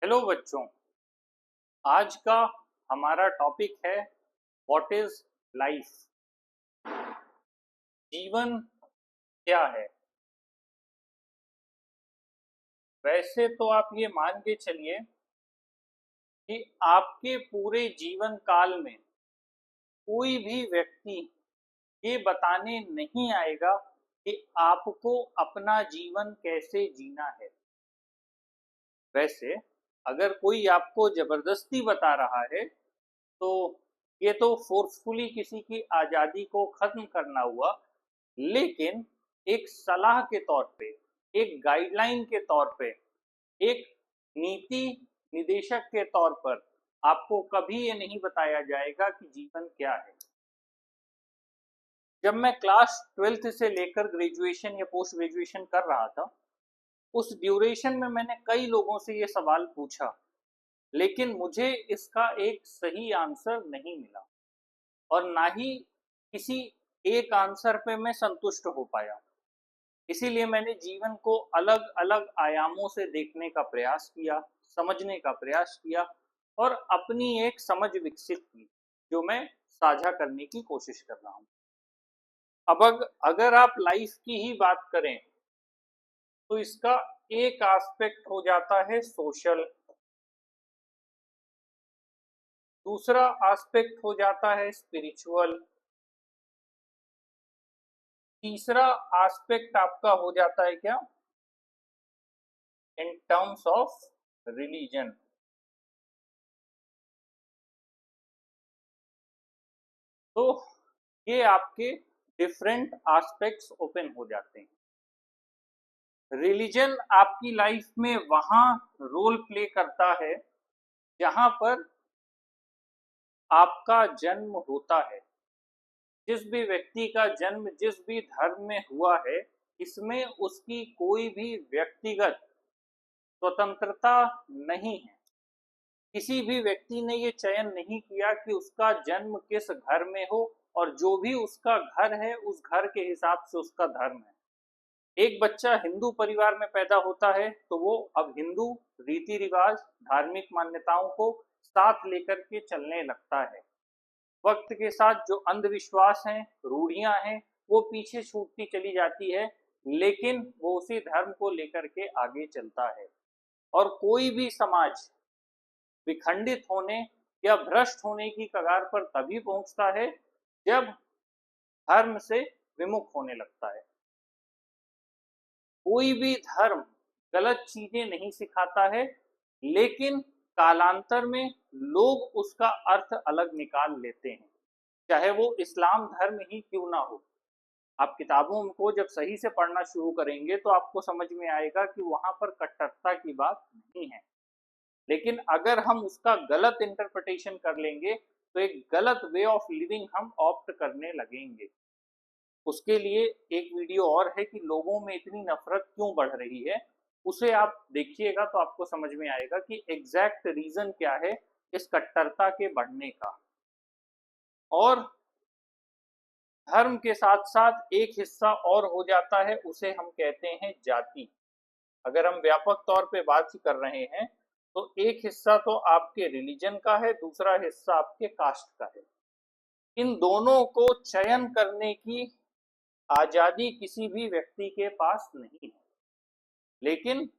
Hello बच्चों। आज का हमारा टॉपिक है व्हाट इज लाइफ। जीवन क्या है। वैसे तो आप ये मान के चलिए कि आपके पूरे जीवन काल में कोई भी व्यक्ति ये बताने नहीं आएगा कि आपको अपना जीवन कैसे जीना है। वैसे अगर कोई आपको जबरदस्ती बता रहा है तो ये तो फोर्सफुली किसी की आज़ादी को खत्म करना हुआ। लेकिन एक सलाह के तौर पे, एक गाइडलाइन के तौर पे, एक नीति निदेशक के तौर पर आपको कभी ये नहीं बताया जाएगा कि जीवन क्या है। जब मैं क्लास 12th से लेकर ग्रेजुएशन या पोस्ट ग्रेजुएशन कर रहा था, उस ड्यूरेशन में मैंने कई लोगों से ये सवाल पूछा, लेकिन मुझे इसका एक सही आंसर नहीं मिला और ना ही किसी एक आंसर पे मैं संतुष्ट हो पाया। इसीलिए मैंने जीवन को अलग अलग आयामों से देखने का प्रयास किया, समझने का प्रयास किया और अपनी एक समझ विकसित की, जो मैं साझा करने की कोशिश कर रहा हूँ। अब अगर आप लाइफ की ही बात करें तो इसका एक एस्पेक्ट हो जाता है सोशल, दूसरा एस्पेक्ट हो जाता है स्पिरिचुअल, तीसरा एस्पेक्ट आपका हो जाता है क्या, इन टर्म्स ऑफ रिलीजन। तो ये आपके डिफरेंट एस्पेक्ट्स ओपन हो जाते हैं। रिलीजन आपकी लाइफ में वहां रोल प्ले करता है जहां पर आपका जन्म होता है। जिस भी व्यक्ति का जन्म जिस भी धर्म में हुआ है, इसमें उसकी कोई भी व्यक्तिगत स्वतंत्रता नहीं है। किसी भी व्यक्ति ने ये चयन नहीं किया कि उसका जन्म किस घर में हो और जो भी उसका घर है उस घर के हिसाब से उसका धर्म है। एक बच्चा हिंदू परिवार में पैदा होता है तो वो अब हिंदू रीति रिवाज, धार्मिक मान्यताओं को साथ लेकर के चलने लगता है। वक्त के साथ जो अंधविश्वास हैं, रूढ़ियां हैं, वो पीछे छूटती चली जाती है, लेकिन वो उसी धर्म को लेकर के आगे चलता है। और कोई भी समाज विखंडित होने या भ्रष्ट होने की कगार पर तभी पहुंचता है जब धर्म से विमुख होने लगता है। कोई भी धर्म गलत चीजें नहीं सिखाता है, लेकिन कालांतर में लोग उसका अर्थ अलग निकाल लेते हैं, चाहे वो इस्लाम धर्म ही क्यों ना हो। आप किताबों को जब सही से पढ़ना शुरू करेंगे तो आपको समझ में आएगा कि वहां पर कट्टरता की बात नहीं है। लेकिन अगर हम उसका गलत इंटरप्रिटेशन कर लेंगे तो एक गलत वे ऑफ लिविंग हम ऑप्ट करने लगेंगे। उसके लिए एक वीडियो और है कि लोगों में इतनी नफरत क्यों बढ़ रही है, उसे आप देखिएगा तो आपको समझ में आएगा कि एग्जैक्ट रीजन क्या है इस कट्टरता के बढ़ने का। और धर्म के साथ साथ एक हिस्सा और हो जाता है, उसे हम कहते हैं जाति। अगर हम व्यापक तौर पे बात कर रहे हैं तो एक हिस्सा तो आपके रिलीजन का है, दूसरा हिस्सा आपके कास्ट का है। इन दोनों को चयन करने की आजादी किसी भी व्यक्ति के पास नहीं है। लेकिन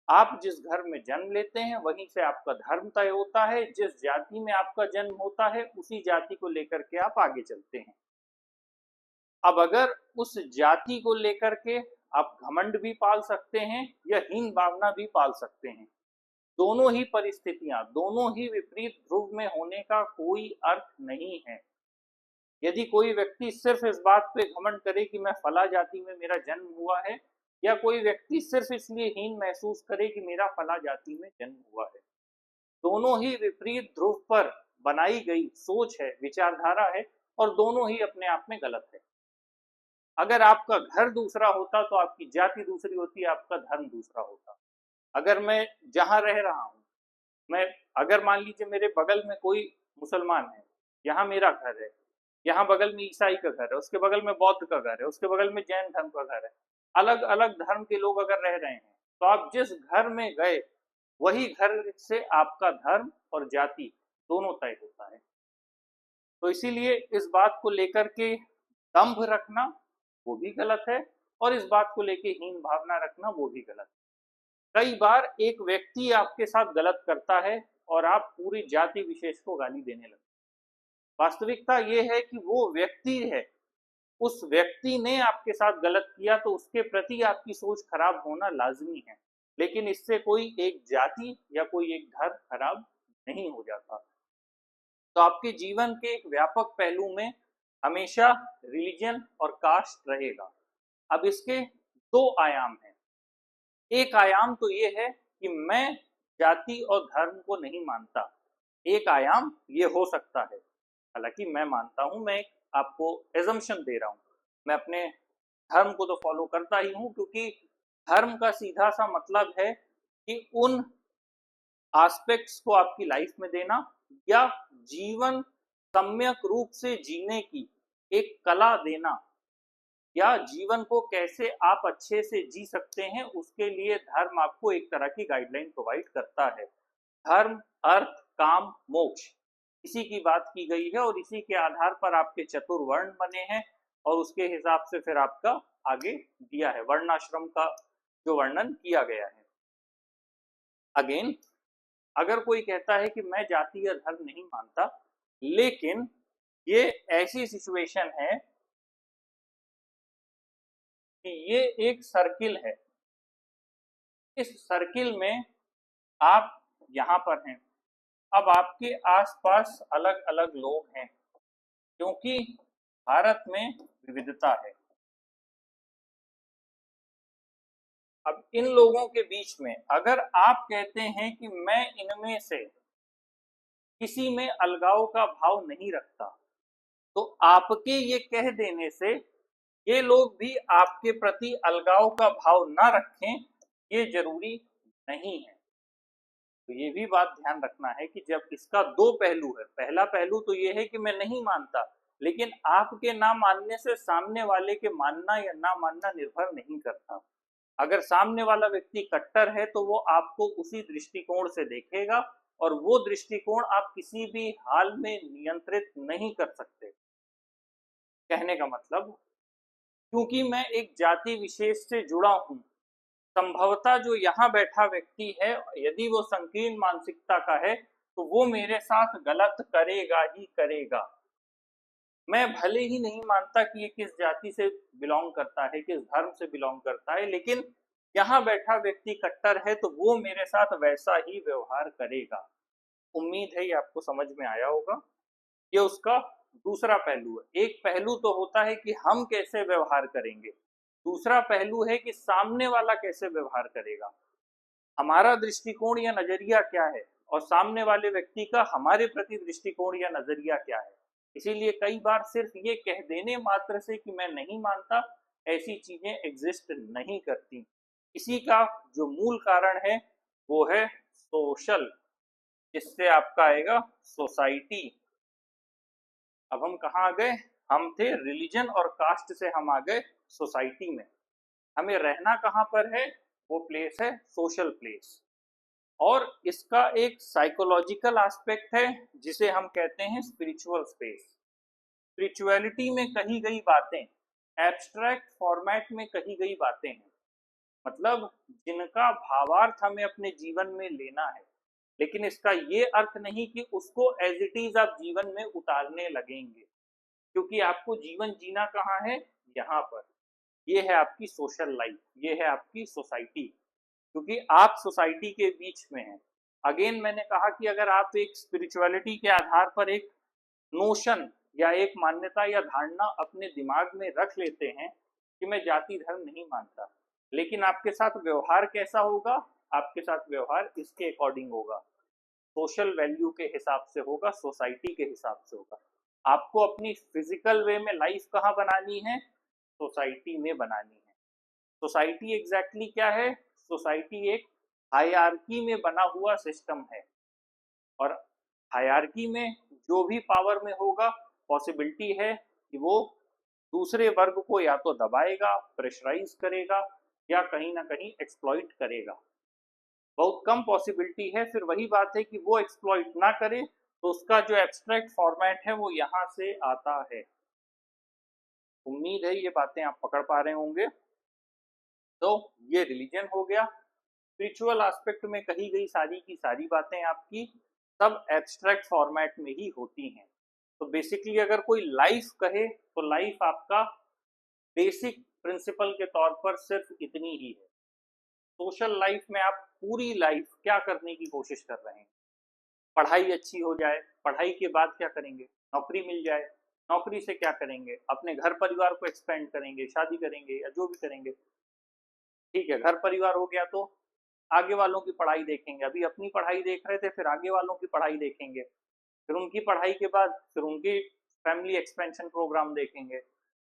आप जिस घर में जन्म लेते हैं वहीं से आपका धर्म तय होता है। जिस जाति में आपका जन्म होता है उसी जाति को लेकर के आप आगे चलते हैं। अब अगर उस जाति को लेकर के आप घमंड भी पाल सकते हैं या हीन भावना भी पाल सकते हैं, दोनों ही परिस्थितियां, दोनों ही विपरीत ध्रुव में होने का कोई अर्थ नहीं है। यदि कोई व्यक्ति सिर्फ इस बात पे घमंड करे कि मैं फला जाति में मेरा जन्म हुआ है, या कोई व्यक्ति सिर्फ इसलिए हीन महसूस करे कि मेरा फला जाति में जन्म हुआ है, दोनों ही विपरीत ध्रुव पर बनाई गई सोच है, विचारधारा है, और दोनों ही अपने आप में गलत है। अगर आपका घर दूसरा होता तो आपकी जाति दूसरी होती, आपका धर्म दूसरा होता। अगर मैं जहां रह रहा हूं, मैं अगर मान लीजिए मेरे बगल में कोई मुसलमान है, यहाँ मेरा घर है, यहाँ बगल में ईसाई का घर है, उसके बगल में बौद्ध का घर है, उसके बगल में जैन धर्म का घर है, अलग अलग धर्म के लोग अगर रह रहे हैं, तो आप जिस घर में गए वही घर से आपका धर्म और जाति दोनों तय होता है। तो इसीलिए इस बात को लेकर के दंभ रखना वो भी गलत है, और इस बात को लेके हीन भावना रखना वो भी गलत है। कई बार एक व्यक्ति आपके साथ गलत करता है और आप पूरी जाति विशेष को गाली देने लगते हैं। वास्तविकता ये है कि वो व्यक्ति है, उस व्यक्ति ने आपके साथ गलत किया तो उसके प्रति आपकी सोच खराब होना लाजमी है, लेकिन इससे कोई एक जाति या कोई एक धर्म खराब नहीं हो जाता। तो आपके जीवन के एक व्यापक पहलू में हमेशा रिलीजन और कास्ट रहेगा। अब इसके दो आयाम हैं। एक आयाम तो ये है कि मैं जाति और धर्म को नहीं मानता। एक आयाम ये हो सकता है, हालांकि मैं मानता हूं, मैं आपको एजम्पशन दे रहा हूं, मैं अपने धर्म को तो फॉलो करता ही हूं, क्योंकि धर्म का सीधा सा मतलब है कि उन एस्पेक्ट्स को आपकी लाइफ में देना, या जीवन सम्यक रूप से जीने की एक कला देना, या जीवन को कैसे आप अच्छे से जी सकते हैं उसके लिए धर्म आपको एक तरह की गाइडलाइन प्रोवाइड करता है। धर्म, अर्थ, काम, मोक्ष, इसी की बात की गई है और इसी के आधार पर आपके चतुर्वर्ण बने हैं, और उसके हिसाब से फिर आपका आगे दिया है, वर्णाश्रम का जो वर्णन किया गया है। अगेन, अगर कोई कहता है कि मैं जाति या धर्म नहीं मानता, लेकिन ये ऐसी सिचुएशन है कि ये एक सर्किल है, इस सर्किल में आप यहां पर हैं, अब आपके आसपास अलग अलग लोग हैं, क्योंकि भारत में विविधता है। अब इन लोगों के बीच में अगर आप कहते हैं कि मैं इनमें से किसी में अलगाव का भाव नहीं रखता, तो आपके ये कह देने से ये लोग भी आपके प्रति अलगाव का भाव ना रखें, ये जरूरी नहीं है। तो ये भी बात ध्यान रखना है कि जब इसका दो पहलू है, पहला पहलू तो ये है कि मैं नहीं मानता, लेकिन आपके ना मानने से सामने वाले के मानना या ना मानना निर्भर नहीं करता। अगर सामने वाला व्यक्ति कट्टर है तो वो आपको उसी दृष्टिकोण से देखेगा, और वो दृष्टिकोण आप किसी भी हाल में नियंत्रित नहीं कर सकते। कहने का मतलब, क्योंकि मैं एक जाति विशेष से जुड़ा हूं, संभवतः जो यहाँ बैठा व्यक्ति है, यदि वो संकीर्ण मानसिकता का है तो वो मेरे साथ गलत करेगा ही करेगा। मैं भले ही नहीं मानता कि ये किस जाति से बिलोंग करता है, किस धर्म से बिलोंग करता है, लेकिन यहाँ बैठा व्यक्ति कट्टर है तो वो मेरे साथ वैसा ही व्यवहार करेगा। उम्मीद है ये आपको समझ में आया होगा। ये उसका दूसरा पहलू है। एक पहलू तो होता है कि हम कैसे व्यवहार करेंगे, दूसरा पहलू है कि सामने वाला कैसे व्यवहार करेगा। हमारा दृष्टिकोण या नजरिया क्या है, और सामने वाले व्यक्ति का हमारे प्रति दृष्टिकोण या नजरिया क्या है। इसीलिए कई बार सिर्फ ये कह देने मात्र से कि मैं नहीं मानता, ऐसी चीजें एग्जिस्ट नहीं करती। इसी का जो मूल कारण है वो है सोशल, जिससे आपका आएगा सोसाइटी। अब हम कहाँ आ गए, हम थे रिलीजन और कास्ट से हम आ गए सोसाइटी में। हमें रहना कहाँ पर है, वो प्लेस है सोशल प्लेस, और इसका एक साइकोलॉजिकल एस्पेक्ट है जिसे हम कहते हैं स्पिरिचुअल स्पेस। स्पिरिचुअलिटी में कही गई बातें, एब्स्ट्रैक्ट फॉर्मेट में कही गई बातें हैं, मतलब जिनका भावार्थ हमें अपने जीवन में लेना है, लेकिन इसका ये अर्थ नहीं कि उसको एज इट इज आप जीवन में उतारने लगेंगे, क्योंकि आपको जीवन जीना कहाँ है, यहाँ पर। ये है आपकी सोशल लाइफ, ये है आपकी सोसाइटी, क्योंकि आप सोसाइटी के बीच में हैं। अगेन मैंने कहा कि अगर आप एक स्पिरिचुअलिटी के आधार पर एक नोशन या एक मान्यता या धारणा अपने दिमाग में रख लेते हैं कि मैं जाति धर्म नहीं मानता, लेकिन आपके साथ व्यवहार कैसा होगा, आपके साथ व्यवहार इसके अकॉर्डिंग होगा, सोशल वैल्यू के हिसाब से होगा, सोसाइटी के हिसाब से होगा। आपको अपनी फिजिकल वे में लाइफ कहाँ बनानी है, सोसाइटी में बनानी है। सोसाइटी एग्जैक्टली क्या है, सोसाइटी एक हायरार्की में बना हुआ सिस्टम है, और हायरार्की में जो भी पावर में होगा, पॉसिबिलिटी है कि वो दूसरे वर्ग को या तो दबाएगा, प्रेशराइज करेगा, या कहीं ना कहीं एक्सप्लॉइट करेगा। बहुत कम पॉसिबिलिटी है। फिर वही बात है कि वो एक्सप्लॉइट ना करे, तो उसका जो एब्स्ट्रैक्ट फॉर्मेट है वो यहाँ से आता है। उम्मीद है ये बातें आप पकड़ पा रहे होंगे। तो ये रिलीजन हो गया। स्पिरिचुअल एस्पेक्ट में कही गई सारी की सारी बातें आपकी सब एब्स्ट्रैक्ट फॉर्मेट में ही होती हैं। तो बेसिकली अगर कोई लाइफ कहे तो लाइफ आपका बेसिक प्रिंसिपल के तौर पर सिर्फ इतनी ही है। सोशल लाइफ में आप पूरी लाइफ क्या करने की कोशिश कर रहे हैं? पढ़ाई अच्छी हो जाए, पढ़ाई के बाद क्या करेंगे? नौकरी मिल जाए, नौकरी से क्या करेंगे? अपने घर परिवार को एक्सपेंड करेंगे, शादी करेंगे या जो भी करेंगे। ठीक है, घर परिवार हो गया तो आगे वालों की पढ़ाई देखेंगे। अभी अपनी पढ़ाई देख रहे थे, फिर आगे वालों की पढ़ाई देखेंगे, फिर उनकी पढ़ाई के बाद फिर उनकी फैमिली एक्सपेंशन प्रोग्राम देखेंगे,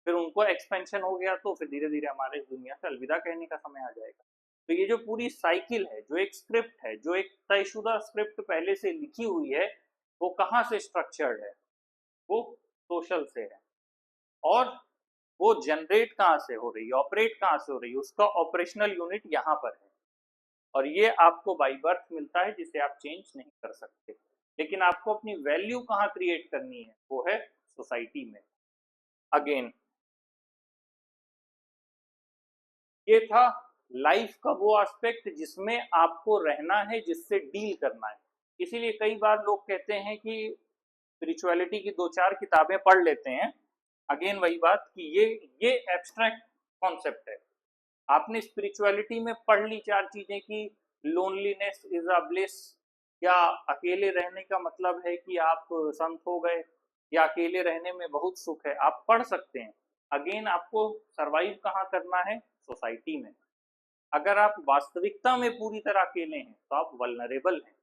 फिर उनको एक्सपेंशन हो गया तो फिर धीरे धीरे हमारे इस दुनिया से अलविदा कहने का समय आ जाएगा। तो ये जो पूरी साइकिल है, जो एक स्क्रिप्ट है, जो एक तयशुदा स्क्रिप्ट पहले से लिखी हुई है, वो कहाँ से स्ट्रक्चर्ड है? वो सोशल से है। और वो जनरेट कहाँ से हो रही है, ऑपरेट कहाँ से हो रही है? उसका ऑपरेशनल यूनिट यहाँ पर है। और ये आपको बाई बर्थ मिलता है, जिसे आप चेंज नहीं कर सकते। लेकिन आपको अपनी वैल्यू कहाँ क्रिएट करनी है? वो है सोसाइटी में। अगेन ये था लाइफ का वो एस्पेक्ट जिसमें आपको रहना है, जिससे डील करना है। इसीलिए कई बार लोग कहते हैं कि स्पिरिचुअलिटी की दो चार किताबें पढ़ लेते हैं। अगेन वही बात कि ये एब्स्ट्रैक्ट कॉन्सेप्ट है। आपने स्पिरिचुअलिटी में पढ़ ली चार चीजें कि लोनलीनेस इज अ ब्लिस, या अकेले रहने का मतलब है कि आप संत हो गए, या अकेले रहने में बहुत सुख है, आप पढ़ सकते हैं। अगेन आपको सरवाइव कहाँ करना है? सोसाइटी में। अगर आप वास्तविकता में पूरी तरह अकेले हैं तो आप वल्नरेबल हैं,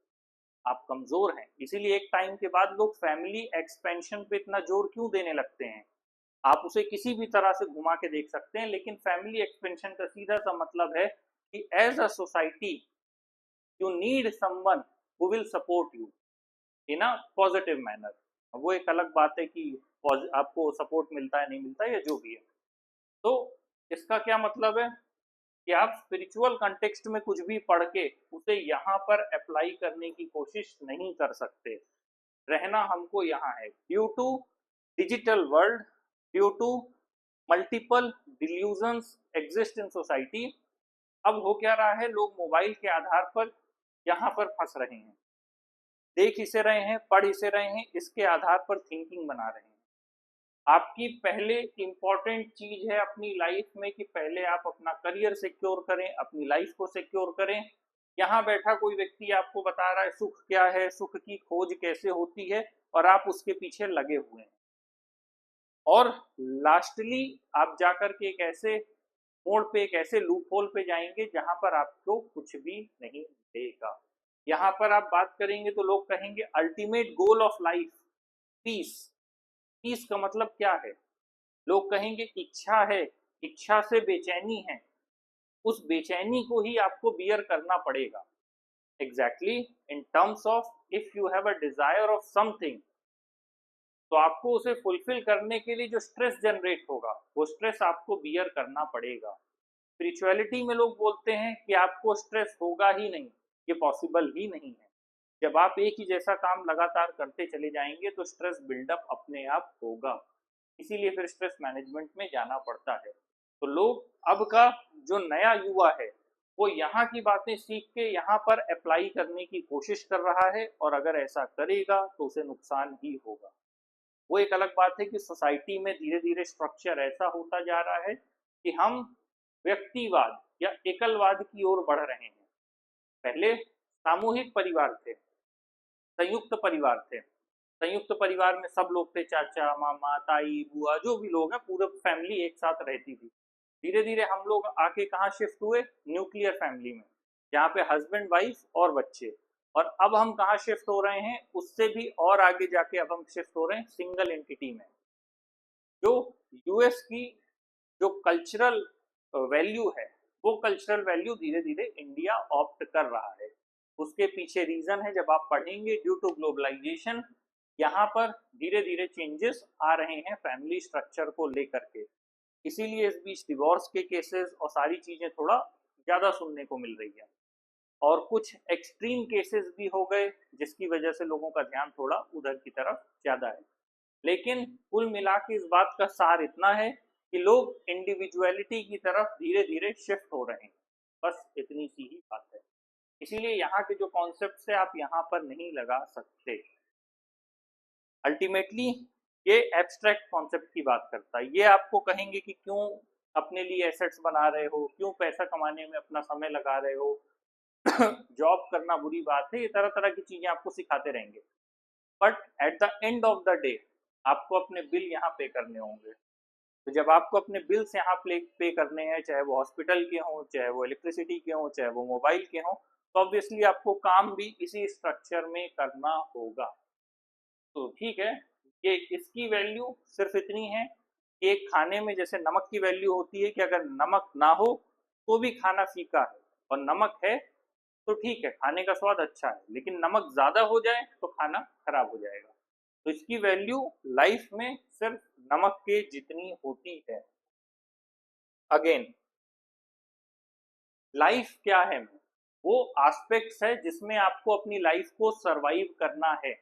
आप कमजोर हैं। इसीलिए एक टाइम के बाद लोग फैमिली एक्सपेंशन पे इतना जोर क्यों देने लगते हैं? आप उसे किसी भी तरह से घुमा के देख सकते हैं, लेकिन फैमिली एक्सपेंशन का सीधा सा मतलब है कि as a society you need someone who will support you in a positive manner. वो एक अलग बात है कि आपको सपोर्ट मिलता है नहीं मिलता है या जो भी है। तो इसका क्या मतलब है कि आप स्पिरिचुअल कंटेक्स्ट में कुछ भी पढ़ के उसे यहाँ पर अप्लाई करने की कोशिश नहीं कर सकते। रहना हमको यहाँ है। Due to digital world, due to multiple delusions exist in society, अब हो क्या रहा है, लोग मोबाइल के आधार पर यहाँ पर फंस रहे हैं। देख इसे रहे हैं, पढ़ इसे रहे हैं, इसके आधार पर थिंकिंग बना रहे हैं। आपकी पहले इंपॉर्टेंट चीज है अपनी लाइफ में कि पहले आप अपना करियर सिक्योर करें, अपनी लाइफ को सिक्योर करें। यहाँ बैठा कोई व्यक्ति आपको बता रहा है सुख क्या है, सुख की खोज कैसे होती है, और आप उसके पीछे लगे हुए हैं। और लास्टली आप जाकर के एक ऐसे मोड़ पे, एक ऐसे लूप होल पे जाएंगे जहां पर आपको कुछ भी नहीं मिलेगा। यहाँ पर आप बात करेंगे तो लोग कहेंगे ultimate goal of life peace. Peace का मतलब क्या है? लोग कहेंगे इच्छा है, इच्छा से बेचैनी है, उस बेचैनी को ही आपको बियर करना पड़ेगा। Exactly in terms of if you have a desire of something, तो आपको उसे फुलफिल करने के लिए जो स्ट्रेस जनरेट होगा वो स्ट्रेस आपको बियर करना पड़ेगा। स्पिरिचुअलिटी में लोग बोलते हैं कि आपको स्ट्रेस होगा ही नहीं, ये पॉसिबल ही नहीं है। जब आप एक ही जैसा काम लगातार करते चले जाएंगे तो स्ट्रेस बिल्डअप अपने आप होगा। इसीलिए फिर स्ट्रेस मैनेजमेंट में जाना पड़ता है। तो लोग अब का जो नया युवा है वो यहाँ की बातें सीख के यहाँ पर अप्लाई करने की कोशिश कर रहा है, और अगर ऐसा करेगा तो उसे नुकसान ही होगा। वो एक अलग बात है कि सोसाइटी में धीरे धीरे स्ट्रक्चर ऐसा होता जा रहा है कि हम व्यक्तिवाद या एकलवाद की ओर बढ़ रहे हैं। पहले सामूहिक परिवार थे, संयुक्त परिवार थे। संयुक्त परिवार में सब लोग थे, चाचा मामा ताई बुआ जो भी लोग हैं, पूरे फैमिली एक साथ रहती थी। धीरे धीरे हम लोग आके कहाँ शिफ्ट हुए? न्यूक्लियर फैमिली में, जहाँ पे हस्बैंड वाइफ और बच्चे। और अब हम कहाँ शिफ्ट हो रहे हैं? उससे भी और आगे जाके अब हम शिफ्ट हो रहे हैं सिंगल एंटिटी में। जो यूएस की जो कल्चरल वैल्यू है, वो कल्चरल वैल्यू धीरे धीरे इंडिया ऑप्ट कर रहा है। उसके पीछे रीजन है, जब आप पढ़ेंगे, ड्यू टू ग्लोबलाइजेशन यहाँ पर धीरे धीरे चेंजेस आ रहे हैं फैमिली स्ट्रक्चर को लेकर के। इसीलिए इस बीच डिवोर्स के केसेस और सारी चीजें थोड़ा ज्यादा सुनने को मिल रही है। और कुछ एक्सट्रीम केसेस भी हो गए जिसकी वजह से लोगों का ध्यान थोड़ा उधर की तरफ ज्यादा है। लेकिन कुल मिला के इस बात का सार इतना है कि लोग इंडिविजुअलिटी की तरफ धीरे धीरे शिफ्ट हो रहे हैं, बस इतनी सी ही बात है। इसीलिए यहाँ के जो कॉन्सेप्ट है आप यहाँ पर नहीं लगा सकते। अल्टीमेटली ये एब्स्ट्रैक्ट कॉन्सेप्ट की बात करता है। ये आपको कहेंगे कि क्यों अपने लिए एसेट्स बना रहे हो, क्यों पैसा कमाने में अपना समय लगा रहे हो, जॉब करना बुरी बात है, ये तरह तरह की चीजें आपको सिखाते रहेंगे। But at the end of the day आपको अपने बिल यहाँ पे करने होंगे। तो जब आपको अपने बिल्स यहाँ पे करने हैं, चाहे वो हॉस्पिटल के हों, चाहे वो इलेक्ट्रिसिटी के हों, चाहे वो मोबाइल के हों, तो ऑब्वियसली आपको काम भी इसी स्ट्रक्चर में करना होगा। तो ठीक है, ये इसकी वैल्यू सिर्फ इतनी है कि एक खाने में जैसे नमक की वैल्यू होती है कि अगर नमक ना हो तो भी खाना फीका है, और नमक है तो ठीक है खाने का स्वाद अच्छा है, लेकिन नमक ज्यादा हो जाए तो खाना खराब हो जाएगा। तो इसकी वैल्यू लाइफ में सिर्फ नमक के जितनी होती है। अगेन लाइफ क्या है, वो एस्पेक्ट्स है जिसमें आपको अपनी लाइफ को सरवाइव करना है,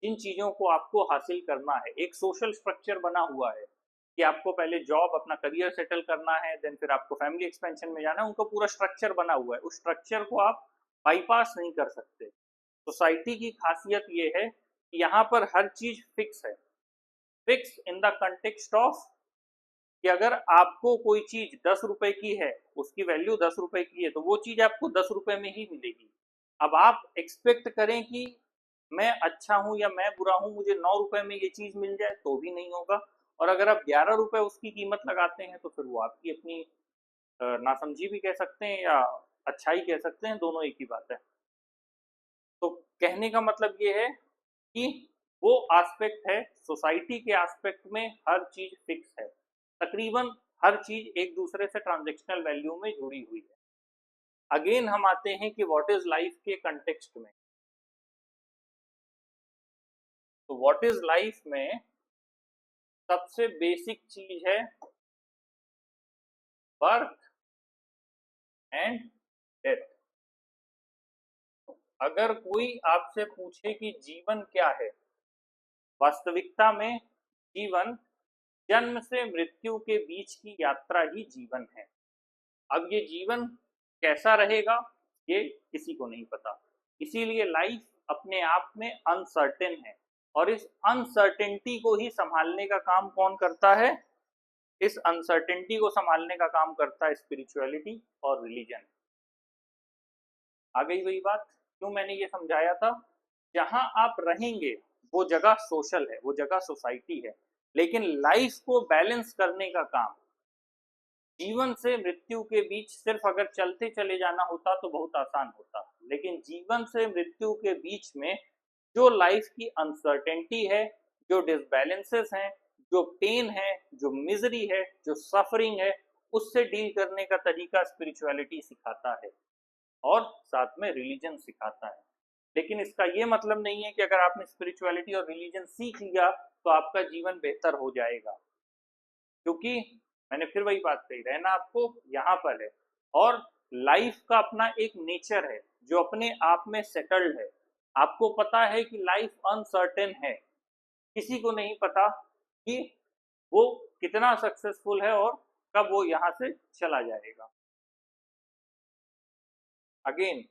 जिन चीजों को आपको हासिल करना है। एक सोशल स्ट्रक्चर बना हुआ है कि आपको पहले जॉब अपना करियर सेटल करना है, देन फिर आपको फैमिली एक्सपेंशन में जाना है, उनका पूरा स्ट्रक्चर बना हुआ है। उस स्ट्रक्चर को आप बाईपास नहीं कर सकते। सोसाइटी की खासियत ये है कि यहाँ पर हर चीज फिक्स है, fix in the context of कि अगर आपको कोई चीज 10 रुपए की है, उसकी वैल्यू 10 रुपए की है, तो वो चीज आपको 10 रुपए में ही मिलेगी। अब आप एक्सपेक्ट करें कि मैं अच्छा हूं या मैं बुरा हूं, मुझे 9 रुपए में ये चीज मिल जाए, तो भी नहीं होगा। और अगर आप 11 रुपए उसकी कीमत लगाते हैं तो फिर वो आपकी अपनी नासमझी भी कह सकते हैं या अच्छाई कह सकते हैं, दोनों एक ही बात है। तो कहने का मतलब ये है कि वो एस्पेक्ट है, सोसाइटी के एस्पेक्ट में हर चीज फिक्स है, तकरीबन हर चीज एक दूसरे से ट्रांजेक्शनल वैल्यू में जुड़ी हुई है। अगेन हम आते हैं कि व्हाट इज लाइफ के कंटेक्स्ट में। तो व्हाट इज लाइफ में सबसे बेसिक चीज है बर्थ एंड डेथ। अगर कोई आपसे पूछे कि जीवन क्या है, वास्तविकता में जीवन जन्म से मृत्यु के बीच की यात्रा ही जीवन है। अब ये जीवन कैसा रहेगा ये किसी को नहीं पता, इसीलिए लाइफ अपने आप में अनसर्टेन है। और इस अनसर्टेनिटी को ही संभालने का काम कौन करता है? इस अनसर्टेनिटी को संभालने का काम करता है स्पिरिचुअलिटी और रिलीजन। आ गई वही बात, क्यों मैंने ये समझाया था। जहां आप रहेंगे वो जगह सोशल है, वो जगह सोसाइटी है, लेकिन लाइफ को बैलेंस करने का काम, जीवन से मृत्यु के बीच सिर्फ अगर चलते चले जाना होता तो बहुत आसान होता, लेकिन जीवन से मृत्यु के बीच में जो लाइफ की अनसर्टेनिटी है, जो डिसबैलेंसेस हैं, जो पेन है, जो मिजरी है, जो सफरिंग है, उससे डील करने का तरीका स्पिरिचुअलिटी सिखाता है और साथ में रिलीजन सिखाता है। लेकिन इसका ये मतलब नहीं है कि अगर आपने स्पिरिचुअलिटी और रिलीजन सीख लिया तो आपका जीवन बेहतर हो जाएगा, क्योंकि मैंने फिर वही बात कही, रहना आपको यहाँ पर है और लाइफ का अपना एक नेचर है जो अपने आप में सेटल्ड है। आपको पता है कि लाइफ अनसर्टेन है, किसी को नहीं पता कि वो कितना सक्सेसफुल है और कब वो यहाँ से चला जाएगा। अगेन,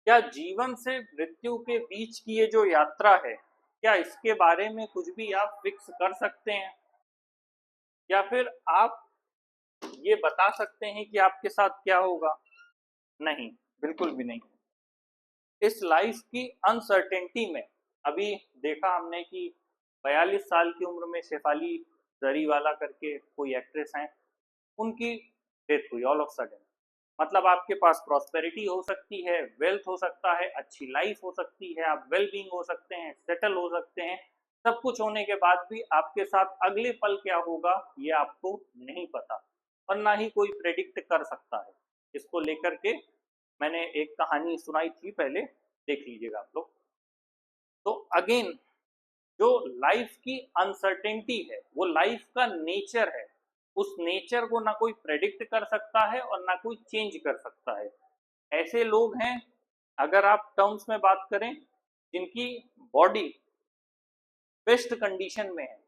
क्या जीवन से मृत्यु के बीच की ये जो यात्रा है, क्या इसके बारे में कुछ भी आप फिक्स कर सकते हैं, या फिर आप ये बता सकते हैं कि आपके साथ क्या होगा? नहीं, बिल्कुल भी नहीं। इस लाइफ की अनसर्टेनिटी में अभी देखा हमने कि 42 साल की उम्र में शेफाली जरीवाला करके कोई एक्ट्रेस हैं, उनकी डेथ हुई ऑल ऑफ सडन। मतलब आपके पास प्रॉस्पेरिटी हो सकती है, वेल्थ हो सकता है, अच्छी लाइफ हो सकती है, आप वेल बींग हो सकते हैं, सेटल हो सकते हैं, सब कुछ होने के बाद भी आपके साथ अगले पल क्या होगा ये आपको नहीं पता और ना ही कोई प्रेडिक्ट कर सकता है। इसको लेकर के मैंने एक कहानी सुनाई थी पहले, देख लीजिएगा आप लोग। तो अगेन जो लाइफ की अनसर्टेनिटी है वो लाइफ का नेचर है, उस नेचर को ना कोई प्रेडिक्ट कर सकता है और ना कोई चेंज कर सकता है। ऐसे लोग हैं अगर आप टर्म्स में बात करें, जिनकी बॉडी बेस्ट कंडीशन में है,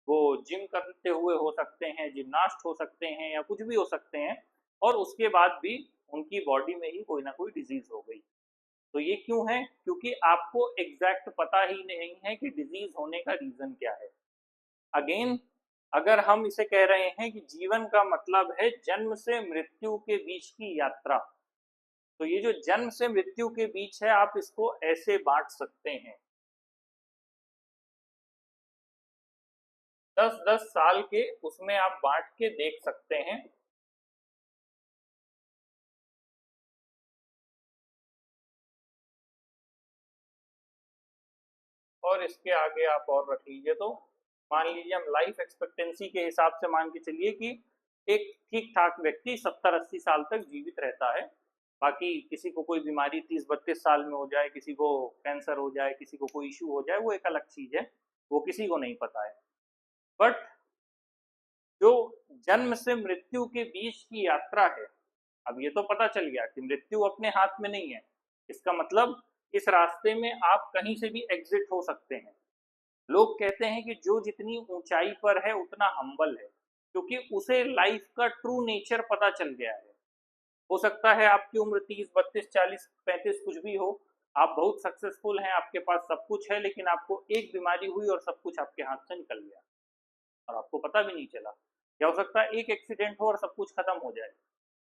वो जिम करते हुए हो सकते हैं, जिम्नास्ट हो सकते हैं, या कुछ भी हो सकते हैं, और उसके बाद भी उनकी बॉडी में ही कोई ना कोई डिजीज हो गई। तो ये क्यों है? क्योंकि आपको एग्जैक्ट पता ही नहीं है कि डिजीज होने का रीजन क्या है। अगेन, अगर हम इसे कह रहे हैं कि जीवन का मतलब है जन्म से मृत्यु के बीच की यात्रा, तो ये जो जन्म से मृत्यु के बीच है, आप इसको ऐसे बांट सकते हैं। 10-10 साल के उसमें आप बांट के देख सकते हैं। और इसके आगे आप और रख लीजिए, तो मान लीजिए हम लाइफ एक्सपेक्टेंसी के हिसाब से मान के चलिए कि एक ठीक ठाक व्यक्ति 70-80 साल तक जीवित रहता है। बाकी किसी को कोई बीमारी 30-32 साल में हो जाए, किसी को कैंसर हो जाए, किसी को कोई इशू हो जाए, वो एक अलग चीज है, वो किसी को नहीं पता है। बट जो जन्म से मृत्यु के बीच की यात्रा है, अब ये तो पता चल गया कि मृत्यु अपने हाथ में नहीं है। इसका मतलब इस रास्ते में आप कहीं से भी एग्जिट हो सकते हैं। लोग कहते हैं कि जो जितनी ऊंचाई पर है उतना हम्बल है, क्योंकि उसे लाइफ का ट्रू नेचर पता चल गया है। हो सकता है आपकी उम्र 30, 32, 40, 35 कुछ भी हो, आप बहुत सक्सेसफुल हैं, आपके पास सब कुछ है, लेकिन आपको एक बीमारी हुई और सब कुछ आपके हाथ से निकल गया और आपको पता भी नहीं चला। या हो सकता है एक एक्सीडेंट हो और सब कुछ खत्म हो जाए,